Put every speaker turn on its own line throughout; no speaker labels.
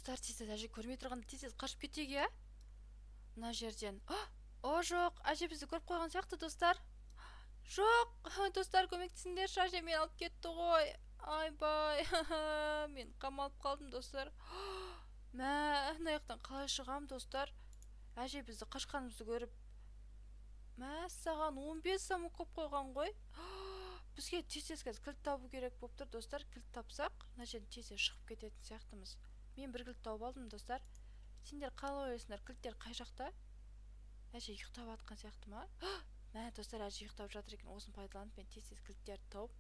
достар, тез әже көрмей тұрғанда тез қашып кетейік, иә? Мына жерден. О, жоқ, әже бізді көріп қойған сияқты, достар. Жоқ, достар, көмектесіңдерші, әже мені алып кетті ғой. Айбай, мен қамалып қалдым, достар. Мә, мына жақтан қалай шығам, достар? Әже бізді қашқанымызды көріп. Мә, саған 15 самы көп қойған ғой. Бізге тез қазір кілт табу керек болып тұр, достар. Кілт тапсақ, мына жерден тез шығып кететін сияқтымыз. Мен бір кілт тауып алдым, достар. Сендер қалай ойлайсыңдар, кілттер қай жақта? Әже ұйықтап жатқан сияқты ма? Мә, достар, әже ұйықтап жатыр екен. Осыны пайдаланып мен тез кілттерді тауып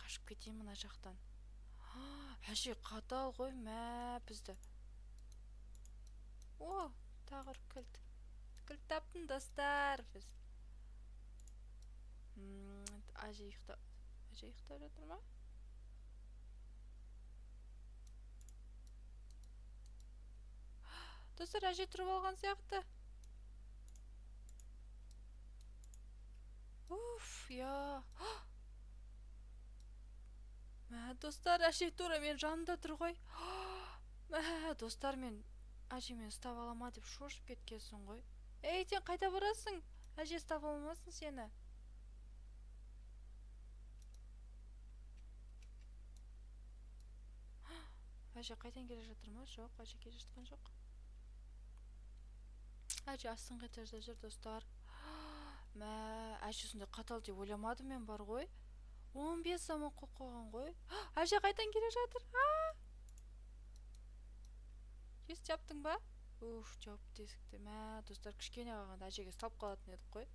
қашып кетейін мына жақтан. Әже қатал ғой, мә, бізді. О, тағы бір кілт. Кілт таптым, достар, біз. Әже ұйықтап жатыр ма? Достар, әже тұрып алған сияқты. Уф, я. Мә, достар, әже тура мен жанында тұр ғой. Мә, достар, мен әже мен ұстап алама деп шошып кеткенсің ғой. Ей, сен қайда барасың? Әже ұстап алмасын сені. Әже қайдан келе жатыр ма? Жоқ, әже келе жатқан жоқ. Әже астыңғы этажда жүр, достар. Мә, әже сондай қатал деп ойламадым мен бар ғой. 15 саман қойып қойған ғой. Әже қайдан келе жатыр? Ес жаптың ба? Уф, жауып есікті. Мә, достар, кішкене қалғанда әжеге ұсталып қалатын едік қой.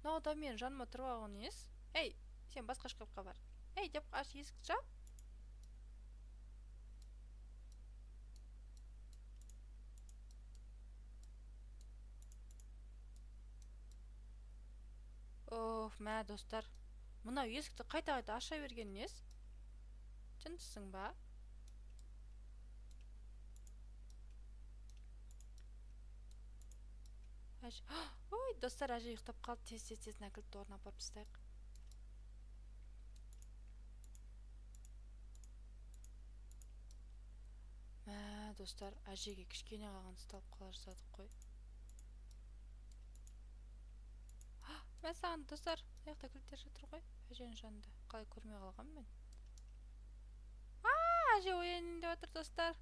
Мынау да мен жаныма тұрып алған ес. Ей, сен басқа шкафқа бар. Ей, деп аш, есікті жап. Оф, мә, достар. Мынау есікті қайта-қайта аша берген нес? Жындысың ба? Ой, достар, әже ұйықтап қалды. Тез мына кілтті орнына апарып тастайық. Мә, достар, әжеге кішкене қалған ұсталып қала жаздадық қой. Мә, саған, достар, аяқта кілттер жатыр ғой. Әженің жанында. Қалай көрмей қалғам мен? Әже оянайын деп жатыр, достар.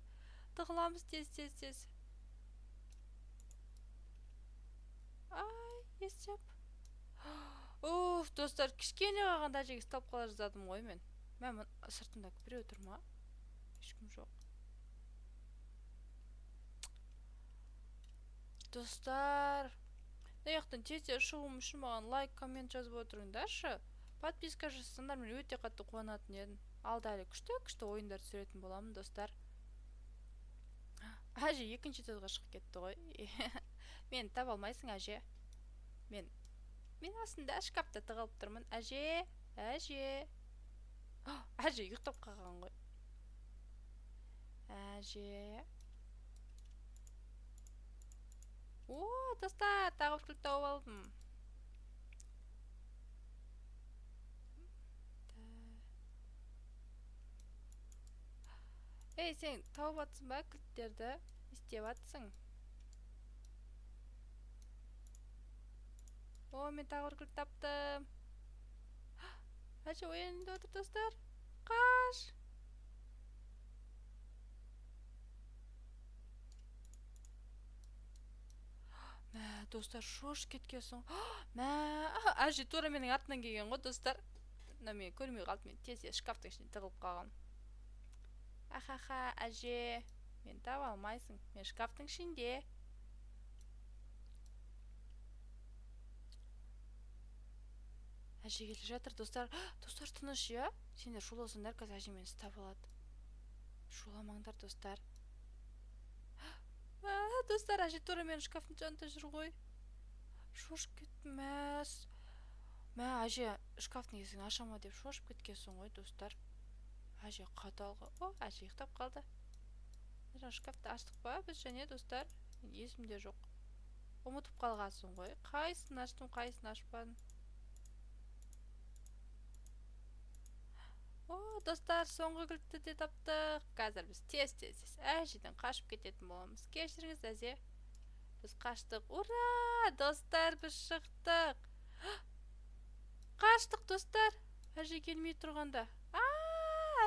Тығыламыз тез. Ай, ес жап. Уф, достар, кішкене қалғанда әжеге ұсталып қала жаздадым ғой мен. Мә, сыртында біреу тұр ма? Ешкім жоқ. Достар, мына жақтан тез шығуым үшін маған лайк, коммент жазып отырыңдаршы. Подписка жасасаңдар, мен өте қатты қуанатын едім. Алда әлі күшті ойындар түсіретін боламын, достар. Әже екінші этажға шығып кетті ғой. Мен таба алмайсың, әже. Мен астында шкафта тығылып тұрмын. Әже. Әже ұйықтап қалған ғой. Әже. О, достар, тағы бір кілт тауып алдым. Ей, сен тауып атсың ба кілттерді? Істеп атсың. О, мен тағы бір кілт таптым. Әже оянайын деп отыр, достар. Қаш! Мә, достар, шош кеткенсің. Мә, әже тура менің артынан келген ғой, достар. Мына мен көрмей қалды, мен тез шкафтың ішіне тығылып қалған. Ахаха, әже, мен таба алмайсың. Мен шкафтың ішінде. Әже келе жатыр, достар. Достар, тыныш, я? Сендер шуласыңдар, қазір әже мені ұстап алады. Шуламаңдар, достар. Достар, әже тура менің шкафтың жанында жүр ғой. Шошып кеттім, мә, әже шкафтың есігін ашама деп шошып кеткенсің ғой, достар. Әже қатал ғой. О, әже ұйықтап қалды. Шкафты аштық па біз және, достар? Есімде жоқ. Ұмытып қалғансың ғой. Қайсын аштым, қайсын ашпадым. достар, соңғы кілтті де таптық. Қазір біз тез әжеден қашып кететін боламыз. Кешіріңіз, әже. Біз қаштық. Ура! Достар, біз шықтық. Қаштық, достар. Әже келмей тұрғанда.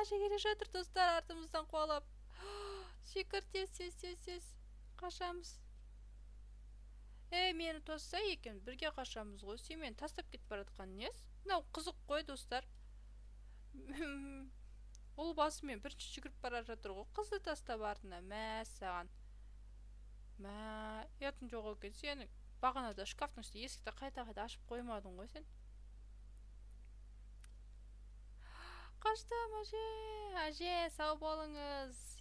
Әже келе жатыр, достар, артымыздан қуалап. Секір, тез. Қашамыз. Мені тосса екен, бірге қашамыз ғой. Сен мені тастап кетіп баратқан нес? Мынау қызық қой, достар. Ол басымен бірінші жүгіріп бара жатыр ғой. Қызды тастап артына. Мә, саған. Мә, ұятың жоқ екен. Сенің бағанада шкафтың ішінде есікті қайта ашып қоймадың ғой сен. Қаштым, әже. Әже, сау болыңыз.